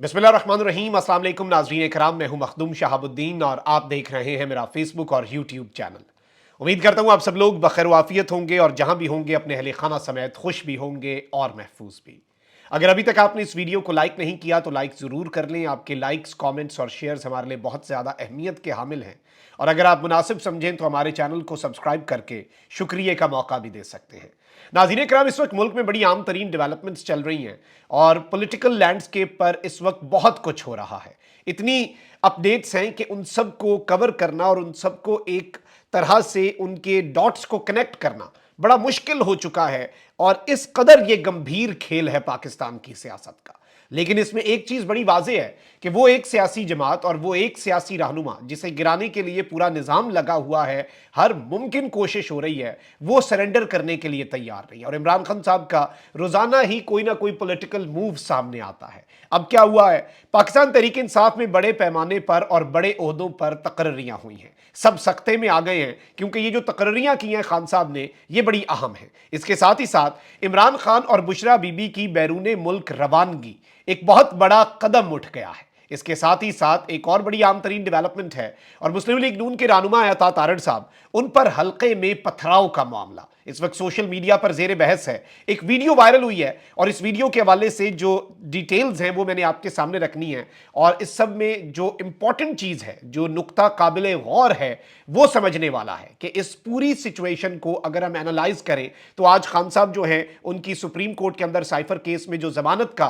बिस्मिल्लाहिर्रहमानिर्रहीम। अस्सलाम वालेकुम नाज़रीन कराम, मैं हूं मखदूम शहाबुद्दीन और आप देख रहे हैं मेरा फेसबुक और यूट्यूब चैनल। उम्मीद करता हूं आप सब लोग बखैर वाफियत होंगे और जहां भी होंगे अपने अहले खाना समेत खुश भी होंगे और महफूज भी। अगर अभी तक आपने इस वीडियो को लाइक नहीं किया तो लाइक ज़रूर कर लें। आपके लाइक्स, कमेंट्स और शेयर्स हमारे लिए बहुत ज़्यादा अहमियत के हामिल हैं। और अगर आप मुनासिब समझें तो हमारे चैनल को सब्सक्राइब करके शुक्रिया का मौका भी दे सकते हैं। नाज़रीन कराम, इस वक्त मुल्क में बड़ी आम तरीन डेवलपमेंट्स चल रही हैं और पॉलिटिकल लैंडस्केप पर इस वक्त बहुत कुछ हो रहा है। इतनी अपडेट्स हैं कि उन सब को कवर करना और उन सब को एक तरह से उनके डॉट्स को कनेक्ट करना बड़ा मुश्किल हो चुका है। और इस कदर ये गंभीर खेल है पाकिस्तान की सियासत का। लेकिन इसमें एक चीज बड़ी वाज़ेह है कि वो एक सियासी जमात और वो एक सियासी रहनुमा जिसे गिराने के लिए पूरा निजाम लगा हुआ है, हर मुमकिन कोशिश हो रही है, वो सरेंडर करने के लिए तैयार नहीं है। और इमरान खान साहब का रोजाना ही कोई ना कोई पॉलिटिकल मूव सामने आता है। अब क्या हुआ है, पाकिस्तान तहरीक इंसाफ में बड़े पैमाने पर और बड़े ओहदों पर तकर्रियां हुई हैं। सब सख्ते में आ गए हैं क्योंकि ये जो तकर्रियां की हैं खान साहब ने, ये बड़ी अहम है। इसके साथ ही साथ इमरान खान और बुशरा बीबी की बैरूने मुल्क रवानगी एक बहुत बड़ा कदम उठ गया है। इसके साथ ही साथ एक और बड़ी आम तरीन डेवलपमेंट है और मुस्लिम लीग नून के रहनुमा अता तारड़ साहब, उन पर हल्के में पथराव का मामला इस वक्त सोशल मीडिया पर जेर बहस है। एक वीडियो वायरल हुई है और इस वीडियो के हवाले से जो डिटेल्स हैं वो मैंने आपके सामने रखनी है। और इस सब में जो इंपॉर्टेंट चीज है, जो नुक्ता काबिले गौर है, वो समझने वाला है कि इस पूरी सिचुएशन को अगर हम एनालाइज करें तो आज खान साहब जो हैं उनकी सुप्रीम कोर्ट के अंदर साइफर केस में जो जमानत का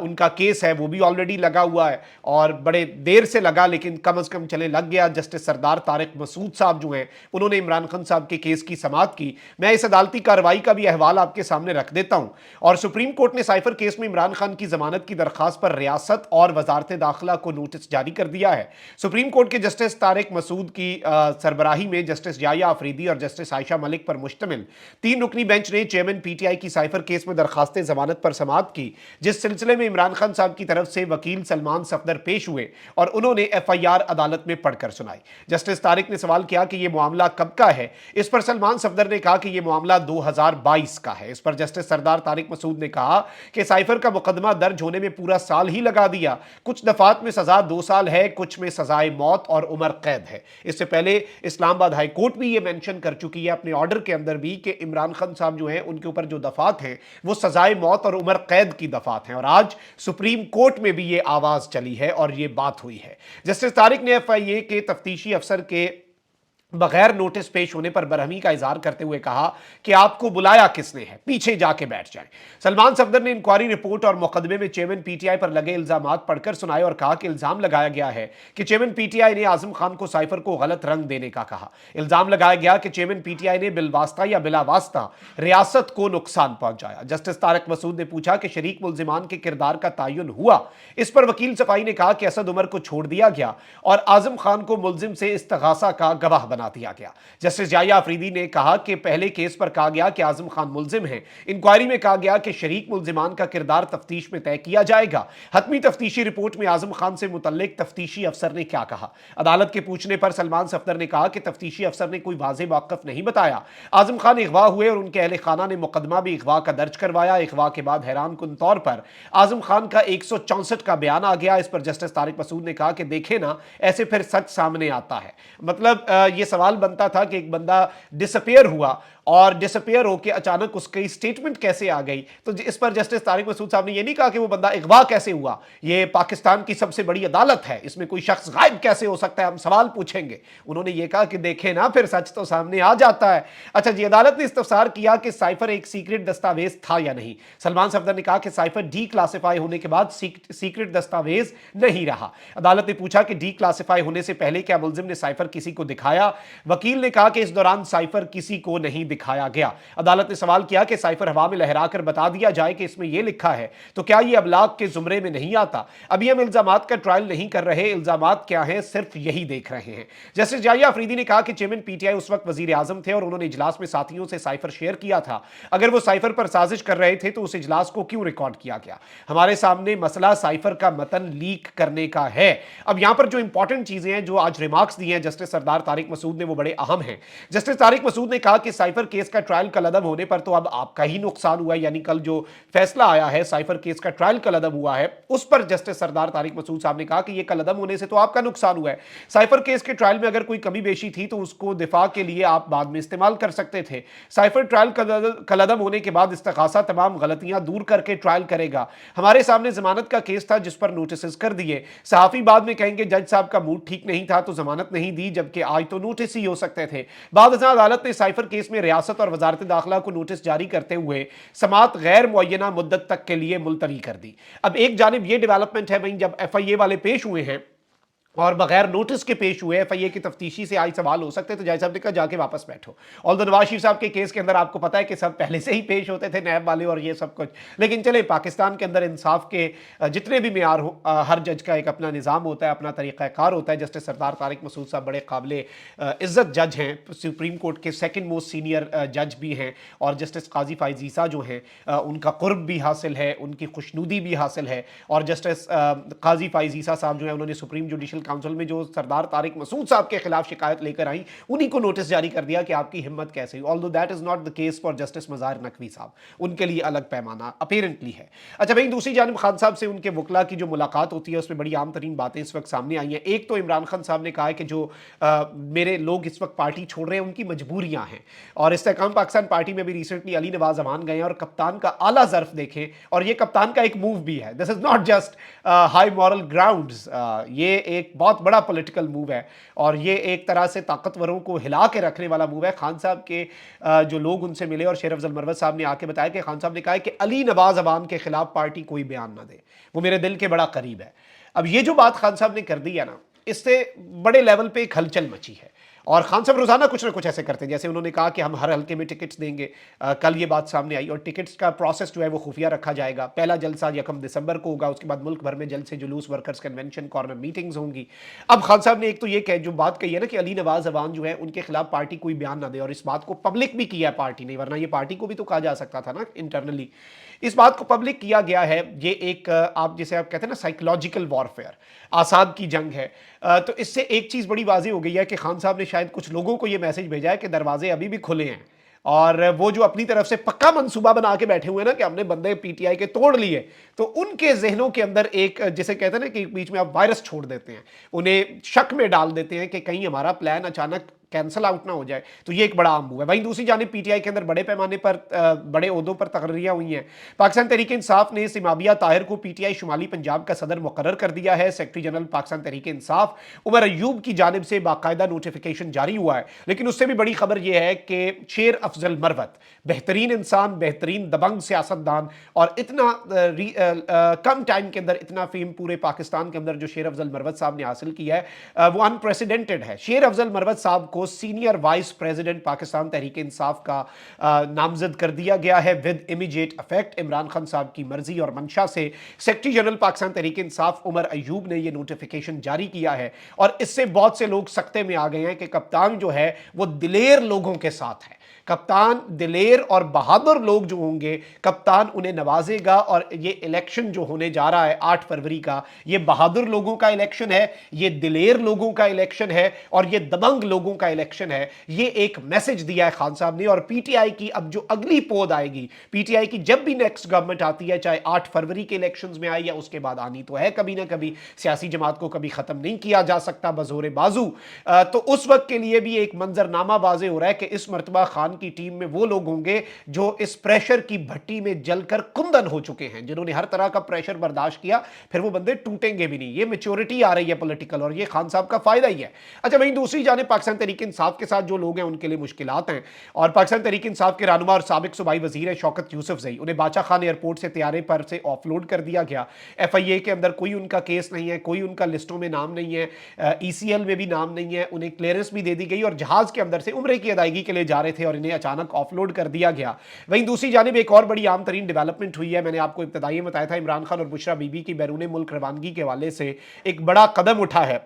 उनका केस है वो भी ऑलरेडी लगा हुआ है और बड़े देर से लगा, लेकिन कम अज कम चले लग गया। जस्टिस सरदार तारिक मसूद साहब जो हैं उन्होंने इमरान खान साहब के केस की समाअत की। मैं इस अदालती कार्रवाई का भी अहवाल आपके सामने रख देता हूं। और सुप्रीम कोर्ट ने साइफर केस में इमरान खान की जमानत की दरखास्त पर रियासत और वजारत दाखिला को नोटिस जारी कर दिया है। सुप्रीम कोर्ट के जस्टिस तारिक मसूद की सरबराही में जस्टिस याया अफरीदी और जस्टिस आयशा मलिक पर मुश्तमिल 3 रुकनी बेंच ने चेयरमैन पीटीआई की साइफर केस में दरखास्त जमानत पर समाअत की, जिस सिलसिले में इमरान खान साहब की तरफ से वकील सलमान सफदर पेश हुए और उन्होंने एफआईआर अदालत में पढ़कर सुनाई। जस्टिस तारिक ने सवाल किया कि यह मामला कब का है। इस पर सलमान सफदर ने कहा कि यह मामला 2022 का है। इस पर जस्टिस सरदार तारिक मसूद ने कहा कि साइफर का मुकदमा दर्ज होने में पूरा साल ही लगा दिया। कुछ दफात में सजा 2 साल है, कुछ में सजाए मौत और उम्र कैद है। इससे पहले इस्लामाबाद हाई कोर्ट भी यह मेंशन कर चुकी है अपने ऑर्डर के अंदर भी कि इमरान खान साहब जो हैं उनके ऊपर जो दफात हैं वो सजाए मौत और उम्र कैद की दफात हैं। और आज सुप्रीम कोर्ट में भी ये आवाज चली है और ये बात हुई है। जस्टिस तारिक ने एफआईए के तफ्तीशी अफसर के बगैर नोटिस पेश होने पर बरहमी का इजहार करते हुए कहा कि आपको बुलाया किसने है, पीछे जाके बैठ जाएं। सलमान सफदर ने इंक्वायरी रिपोर्ट और मुकदमे में चेयरमैन पीटीआई पर लगे इल्जामात पढ़कर सुनाए और कहा कि इल्जाम लगाया गया है कि चेयरमैन पीटीआई ने आजम खान को साइफर को गलत रंग देने का कहा। इल्जाम लगाया गया कि चेयरमैन पीटीआई ने बिलवास्ता या बिलावास्ता रियासत को नुकसान पहुंचाया। जस्टिस तारिक मसूद ने पूछा कि शरीक मुल्जिमान के किरदार का तयन हुआ। इस पर वकील सफाई ने कहा कि असद उमर को छोड़ दिया गया और आजम खान को मुल्जिम से इस्तगासा का गवाह बना दिया गया। जस्टिस याया अफरीदी ने कहा कि पहले केस पर कहा गया कि आजम खान मुल्जिम है। इंक्वायरी में कहा गया कि शरीक मुल्जिमान का किरदार तफ्तीश में तय किया जाएगा। हतमी तफ्तीशी रिपोर्ट में आजम खान से मुतल्लिक तफ्तीशी अफसर ने क्या कहा। अदालत के पूछने पर सलमान सफदर ने कहा कि तफ्तीशी अफसर ने कोई वाज़ेह मौक़िफ़ नहीं बताया। आजम खान अगवा हुए और उनके अहले खाना ने मुकदमा भी अगवा का दर्ज करवाया। अगवा के बाद हैरान कुन तौर पर आजम खान का 164 का बयान आ गया। इस पर जस्टिस तारिक मसूद ने कहा कि देखे ना, ऐसे फिर सच सामने आता है। मतलब यह सवाल बनता था कि एक बंदा डिसअपियर हुआ और डिसअपियर होकर अचानक उसकी स्टेटमेंट कैसे आ गई। तो इस पर जस्टिस तारिक मसूद साहब ने यह नहीं कहा कि वो बंदा अगवा कैसे हुआ, ये पाकिस्तान की सबसे बड़ी अदालत है, इसमें कोई शख्स गायब कैसे हो सकता है, हम सवाल पूछेंगे। उन्होंने ये कहा कि देखे ना, फिर सच तो सामने आ जाता है। अच्छा जी, अदालत ने इस्तफसार किया कि साइफर एक सीक्रेट दस्तावेज था या नहीं। सलमान सफदर ने कहा कि साइफर डी क्लासिफाई होने के बाद सीक्रेट दस्तावेज नहीं रहा। अदालत ने पूछा कि डी क्लासिफाई होने से पहले क्या मुल्जिम ने साइफर किसी को दिखाया। वकील ने कहा कि इस दौरान साइफर किसी को नहीं दिखाया गया। अदालत ने सवाल किया कि साइफर हवा में लहराकर बता दिया जाए कि इसमें यह लिखा है, तो क्या यह अबलाग के जुमरे में नहीं आता। अभी हम इल्जामात का ट्रायल नहीं कर रहे, इल्जामात क्या है सिर्फ यही देख रहे हैं। जस्टिस याया अफरीदी ने कहा कि चेयरमैन पीटीआई उस वक्त वजीर आजम थे और उन्होंने इजलास में साथियों से साइफर शेयर किया था। अगर वो साइफर पर साजिश कर रहे थे तो उस इजलास को क्यों रिकॉर्ड किया गया। हमारे सामने मसला साइफर का मतन लीक करने का है। अब यहां पर जो इंपॉर्टेंट चीजें हैं, जो आज रिमार्क्स दिए हैं जस्टिस सरदार तारिक मसूद ने, वो बड़े अहम हैं। जस्टिस तारिक मसूद ने कहा कि साइफर साइफर केस का ट्रायल कलअदम होने पर तो अब आपका ही नुकसान हुआ है, यानी कल जो फैसला आया है साइफर केस का ट्रायल कलअदम हुआ है उस पर जस्टिस सरदार तारिक मसूद साहब ने कहा कि यह कलअदम होने से तो आपका नुकसान हुआ है। साइफर केस के ट्रायल में अगर कोई कमी बेशी थी तो उसको दिफा के लिए आप बाद में इस्तेमाल कर सकते थे। साइफर ट्रायल कलअदम होने के बाद इस्तगासा तमाम गलतियां दूर करके ट्रायल करेगा। हमारे सामने जमानत का केस था जिस पर नोटिस कर दिए, सहाफी बाद में कहेंगे जज साहब का मूड ठीक नहीं था तो जमानत नहीं दी, जबकि आज तो नोटिस ही हो सकते थे। बाद अदालत ने साइफर केस में रियासत और वजारत दाखिला को नोटिस जारी करते हुए समात गैर मुअय्यना मुद्दत तक के लिए मुलतवी कर दी। अब एक जानिब यह डेवलपमेंट है भाई, जब FIA वाले पेश हुए हैं और बगैर नोटिस के पेश हुए, FIA की तफ्तीशी से आज सवाल हो सकते, तो जज साहब ने कहा जाके वापस बैठो। और नवाज शरीफ साहब के केस के अंदर आपको पता है कि सब पहले से ही पेश होते थे, नैब वाले और ये सब कुछ। लेकिन चले, पाकिस्तान के अंदर इंसाफ के जितने भी मेयार हो, हर जज का एक अपना निज़ाम होता है, अपना तरीक़ाकार होता है। जस्टिस सरदार तारिक मसूद साहब बड़े काबिल इज़्ज़त जज हैं, सुप्रीम कोर्ट के सेकंड मोस्ट सीनियर जज भी हैं, और जस्टिस काजी फाइज़ ईसा जो हैं उनका कुर्ब भी हासिल है, उनकी खुशनुदी भी हासिल है। और जस्टिस काजी फाइज़ ईसा साहब जो है उन्होंने सुप्रीम जुडिशल काउंसिल में जो सरदार तारिक मसूद साहब के खिलाफ शिकायत लेकर आई, उन्हीं को नोटिस जारी कर दिया कि आपकी हिम्मत कैसे हुई। Although that is not the case for justice मज़ार नकवी साहब, उनके लिए अलग पैमाना अपीरेंटली है। अच्छा भाई, दूसरी जानिब खान साहब से उनके वकला की जो मुलाकात होती है उसमें बड़ी आम तरीन बातें इस वक्त सामने आई हैं। एक तो इमरान खान साहब ने कहा है कि जो मेरे लोग इस वक्त पार्टी छोड़ रहे हैं उनकी मजबूरियां हैं, और इस्तेहकाम पाकिस्तान पार्टी में भी रिसेंटली अली नवाज अमान गए और कप्तान का आला ज़र्फ देखें, और ये कप्तान का एक मूव भी है। This is not just high moral grounds, ये एक बहुत बड़ा पॉलिटिकल मूव है और ये एक तरह से ताकतवरों को हिला के रखने वाला मूव है। खान साहब के जो लोग उनसे मिले और शेर अफजल मरवत साहब ने आके बताया कि खान साहब ने कहा है कि अली नवाज अवाम के खिलाफ पार्टी कोई बयान ना दे, वो मेरे दिल के बड़ा करीब है। अब ये जो बात खान साहब ने कर दी है ना, इससे बड़े लेवल पे एक हलचल मची है, और खान साहब रोजाना कुछ ना कुछ ऐसे करते हैं। जैसे उन्होंने कहा कि हम हर हल्के में टिकट्स देंगे, कल ये बात सामने आई, और टिकट्स का प्रोसेस जो है वो खुफिया रखा जाएगा। पहला जलसा 1 दिसंबर को होगा, उसके बाद मुल्क भर में जल्द से जुलूस, वर्कर्स कन्वेंशन, कॉर्नर मीटिंग्स होंगी। अब खान साहब ने एक तो ये जो बात कही है ना कि अली नवाज अवान जो है उनके खिलाफ पार्टी कोई बयान ना दे, और इस बात को पब्लिक भी किया है पार्टी ने, वरना ये पार्टी को भी तो कहा जा सकता था ना इंटरनली। इस बात को पब्लिक किया गया है। ये एक आप जिसे आप कहते हैं ना साइकोलॉजिकल वॉरफेयर, आसाद की जंग है। तो इससे एक चीज़ बड़ी वाज़ेह हो गई है कि खान साहब ने शायद कुछ लोगों को ये मैसेज भेजा है कि दरवाजे अभी भी खुले हैं, और वो जो अपनी तरफ से पक्का मंसूबा बना के बैठे हुए हैं ना कि हमने बंदे PTI के तोड़ लिए, तो उनके जहनों के अंदर एक जिसे कहते हैं ना कि बीच में आप वायरस छोड़ देते हैं, उन्हें शक में डाल देते हैं कि कहीं हमारा प्लान अचानक कैंसिल आउट ना हो जाए। तो ये एक बड़ा आम मूव है। वहीं दूसरी जानिब PTI के अंदर बड़े पैमाने पर बड़े ओहदों पर तकर्रियां हुई हैं। पाकिस्तान तहरीक इंसाफ ने सिमाबिया ताहिर को PTI शुमाली पंजाब का सदर मुकर्रर कर दिया है। सेक्रेटरी जनरल पाकिस्तान तहरीक इंसाफ उमर अयूब की जानिब से बाकायदा नोटिफिकेशन जारी हुआ है। लेकिन उससे भी बड़ी खबर यह है कि शेर अफजल मरवत, बेहतरीन इंसान, बेहतरीन दबंग सियासतदान, और इतना कम टाइम के अंदर इतना फेम पूरे पाकिस्तान के अंदर जो शेर अफजल मरवत साहब ने हासिल किया है वो अनप्रेसिडेंटेड है। शेर अफजल मरवत साहब को senior vice president Pakistan Tehreek Insaf का नामजद कर दिया गया है with immediate effect. Imran Khan साहब की मर्जी और मंशा से सेक्रेटरी जनरल पाकिस्तान तहरीक इंसाफ उमर अयूब ने यह नोटिफिकेशन जारी किया है, और इससे बहुत से लोग सख्ते में आ गए हैं कि कप्तान जो है वो दिलेर लोगों के साथ है। कप्तान दिलेर और बहादुर लोग जो होंगे, कप्तान उन्हें नवाजेगा, और ये इलेक्शन जो होने जा रहा है 8 फरवरी का, ये बहादुर लोगों का इलेक्शन है, ये दिलेर लोगों का इलेक्शन है, और ये दबंग लोगों का इलेक्शन है। ये एक मैसेज दिया है खान साहब ने। और PTI की अब जो अगली पोद आएगी, PTI की जब भी नेक्स्ट गवर्नमेंट आती है, चाहे 8 फरवरी के इलेक्शंस में आए या उसके बाद आनी तो है कभी ना कभी, सियासी जमात को कभी खत्म नहीं किया जा सकता बजोरे बाजू। तो उस वक्त के लिए भी एक मंजरनामा वाजे हो रहा है कि इस मरतबा खान की टीम में वो लोग होंगे जो इस प्रेशर की भट्टी में जलकर कुंदन हो चुके हैं, जिन्होंने हर तरह का प्रेशर बर्दाश्त किया, फिर वो बंदे टूटेंगे भी नहीं। ये मैच्योरिटी आ रही है पॉलिटिकल, और ये खान साहब का फायदा ही है। अच्छा, वहीं दूसरी जानिब पाकिस्तान तहरीक इंसाफ के साथ जो लोग हैं उनके लिए मुश्किलात हैं, और पाकिस्तान तहरीक इंसाफ के रहनुमा और साबिक सूबाई वजीर है शौकत यूसुफजई, उन्हें बादशाह खान एयरपोर्ट से तैयारे पर से ऑफलोड कर दिया गया। FIA के अंदर कोई उनका केस नहीं है, कोई उनका लिस्टों में नाम नहीं है, ECL में भी नाम नहीं है, उन्हें क्लियरेंस भी दे दी गई, और जहाज के अंदर से उम्रे की अदायगी के लिए जा रहे थे और इन्हें अचानक ऑफलोड कर दिया गया। वहीं दूसरी जानिब एक और बड़ी आम तरीन डेवलपमेंट हुई है, मैंने आपको इब्तदाई में बताया था, इमरान खान और बुशरा बीबी की बैरून मुल्क रवानगी के हवाले से एक बड़ा कदम उठा है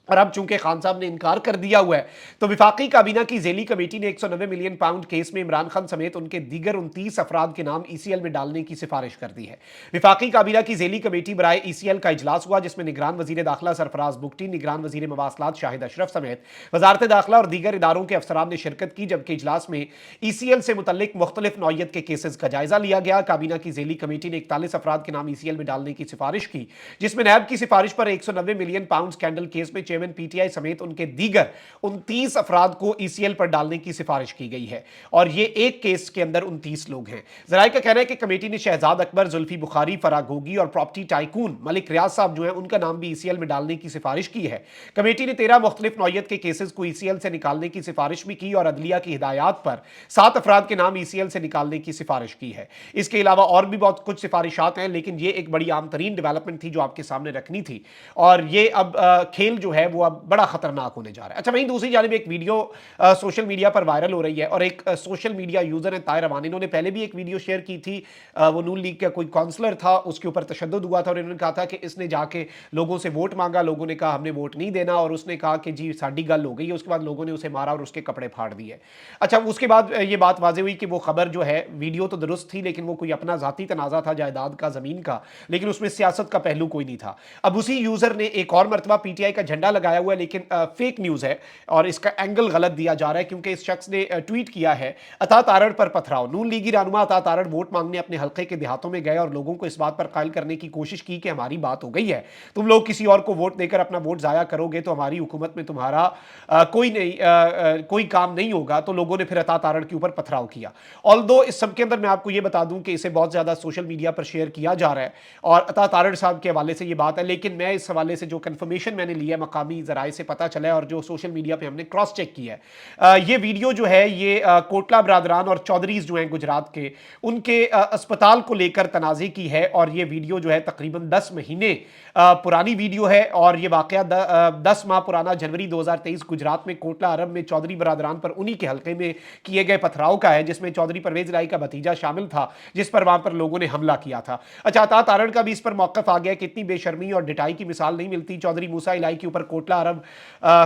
और अब चूंकि खान साहब ने इनकार कर दिया हुआ है, तो विफाकी काबीना की झेली कमेटी ने 190 मिलियन पाउंड केस में इमरान खान समेत उनके दीगर 29 अफराद के नाम ईसीएल में डालने की सिफारिश कर दी है। विफाकी काबीना की झेली कमेटी बराए ईसीएल का इजलास हुआ, जिसमें निगरान वजीर दाखिला सरफराज बुगटी, निगरान वजीर मवासलात शाहिद अशरफ समेत वजारत दाखिला और दीगर इदारों के अफसरान ने शिरकत की, जबकि इजलास में ईसीएल से मुतल्लिक मुख्तलिफ नौयत के केसेस का जायजा लिया गया। काबीना की झेली कमेटी ने 41 अफराद के नाम ईसीएल में डालने की सिफारिश की, जिसमें नैब की सिफारिश पर 190 मिलियन पाउंड स्कैंडल केस में चेयरमैन पीटीआई समेत उनके दीगर 29 अफराद को ईसीएल पर डालने की सिफारिश की गई है, और ये एक केस के अंदर 29 लोग हैं। जराये का कहना है कि कमेटी ने शहजाद अकबर, जुल्फी बुखारी, फराग गोगी और प्रॉपर्टी टाइकून मलिक रियाज साहब जो है उनका नाम भी ईसीएल में डालने की सिफारिश की है। कमेटी ने 13 मुख्तलिफ नौयत के केसेस को ईसीएल से निकालने की सिफारिश भी की और अदलिया की हिदायत पर 7 अफराद के नाम ईसीएल से निकालने की सिफारिश की है। इसके अलावा और भी बहुत कुछ सिफारिशात हैं, लेकिन ये एक बड़ी आम तरीन डेवलपमेंट थी जो आपके सामने रखनी थी, और ये अब खेल जो है वो अब बड़ा खतरनाक होने जा रहा है। अच्छा, वहीं दूसरी जानिब एक वीडियो सोशल मीडिया पर वायरल हो रही है, और एक सोशल मीडिया यूजर है ताहिर अमान, इन्होंने पहले भी एक वीडियो शेयर की थी। वो नून लीग का कोई काउंसलर था, उसके ऊपर तशद्दुद हुआ था, और इन्होंने कहा था कि इसने जाके लोगों से वोट मांगा, लोगों ने कहा हमने वोट नहीं देना, और उसने कहा कि जी साडी गल हो गई है। उसके बाद लोगों ने उसे मारा और उसके कपड़े फाड़ दिए। अच्छा, उसके बाद ये बात वाजे हुई कि वो खबर जो है, वीडियो तो दुरुस्त थी, लेकिन वो कोई अपना जाती तनाजा था जायदाद का, जमीन का, लेकिन उसमें सियासत का पहलू कोई नहीं था। अब उसी यूजर ने एक और मरतबा पीटीआई का झंडा लगाया हुआ है, लेकिन फेक न्यूज है और इसका एंगल गलत दिया जा रहा है, क्योंकि इस शख्स ने ट्वीट किया है, अता तारड़ पर पथराव। नून लीगी रहनुमा अता तारड़ वोट मांगने अपने हल्के के देहातों में गए और लोगों को इस बात पर कायल करने की कोशिश की कि हमारी बात हो गई है, तुम लोग किसी और को वोट देकर अपना वोट जाया करोगे तो हमारी हुकूमत में तुम्हारा कोई काम नहीं होगा। तो लोगों ने फिर अता तारड़ के ऊपर पथराव किया। ऑल्दो इस सब के अंदर मैं आपको ये बता दूं कि इसे बहुत ज्यादा सोशल मीडिया पर शेयर किया जा रहा है और अता तारड़ साहब के हवाले से ये बात है, लेकिन मैं इस हवाले से जो कंफर्मेशन मैंने लिया मकामी जराए से पता चला है और जो सोशल मीडिया पे हमने क्रॉस चेक किया है, ये वीडियो जो है ये कोटला बरादरान और चौधरीज जो हैं गुजरात के, उनके अस्पताल को लेकर तनाज़े की है, और ये वीडियो जो है तकरीबन 10 महीने पुरानी वीडियो है, और ये वाकया 10 माह पुराना जनवरी 2023 गुजरात में कोटला अरब में चौधरी बरादरान पर उन्हीं के हल्के में किए गए पथराव का है, जिसमें चौधरी परवेज इलाही का भतीजा शामिल था, जिस पर वहां पर लोगों ने हमला किया था। अच्छा, अता तारड़ का भी इस पर मौक़िफ़ आ गया कि इतनी बेशर्मी और डिटाई की मिसाल नहीं मिलती। चौधरी मूसा इलाही के ऊपर कोटला अरब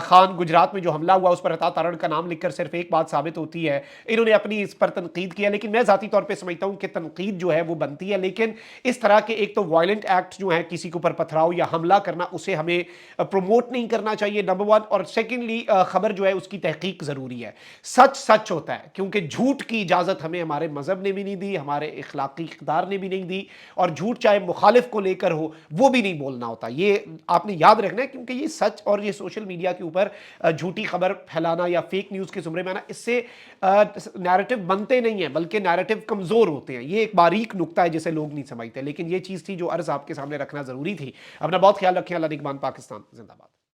खान गुजरात में जो हमला हुआ उस पर अता तारड़ का नाम लिखकर सिर्फ एक बात साबित होती है, इन्होंने अपनी इस पर तनकीद किया, लेकिन मैं ज़ाती तौर पर समझता हूँ कि तनकीद जो है वो बनती है, लेकिन इस तरह के एक तो वायलेंट एक्ट जो है किसी के ऊपर पथराव या हमला करना, उसे हमें प्रमोट नहीं करना चाहिए, नंबर वन, और सेकेंडली खबर जो है उसकी तहकीक ज़रूरी है। सच सच होता है, क्योंकि झूठ की इजाज़त हमें हमारे मज़हब ने भी नहीं दी, हमारे इखलाकी इक़्तिदार ने भी नहीं दी, और झूठ चाहे मुखालिफ को लेकर हो वो भी नहीं बोलना होता। ये आपने याद रखना है, क्योंकि ये सच और ये सोशल मीडिया के ऊपर झूठी खबर फैलाना या फेक न्यूज़ के ज़ुमरे में आना, इससे नैरेटिव बनते नहीं है, बल्कि नैरेटिव कमज़ोर होते हैं। ये एक बारीक नुक्ता है जिसे लोग नहीं समझते, लेकिन ये चीज़ थी जो अर्ज़ आपके सामने रखना ज़रूरी थी। अपना बहुत ख्याल रखें। अल्लाह निगहबान। पाकिस्तान जिंदाबाद।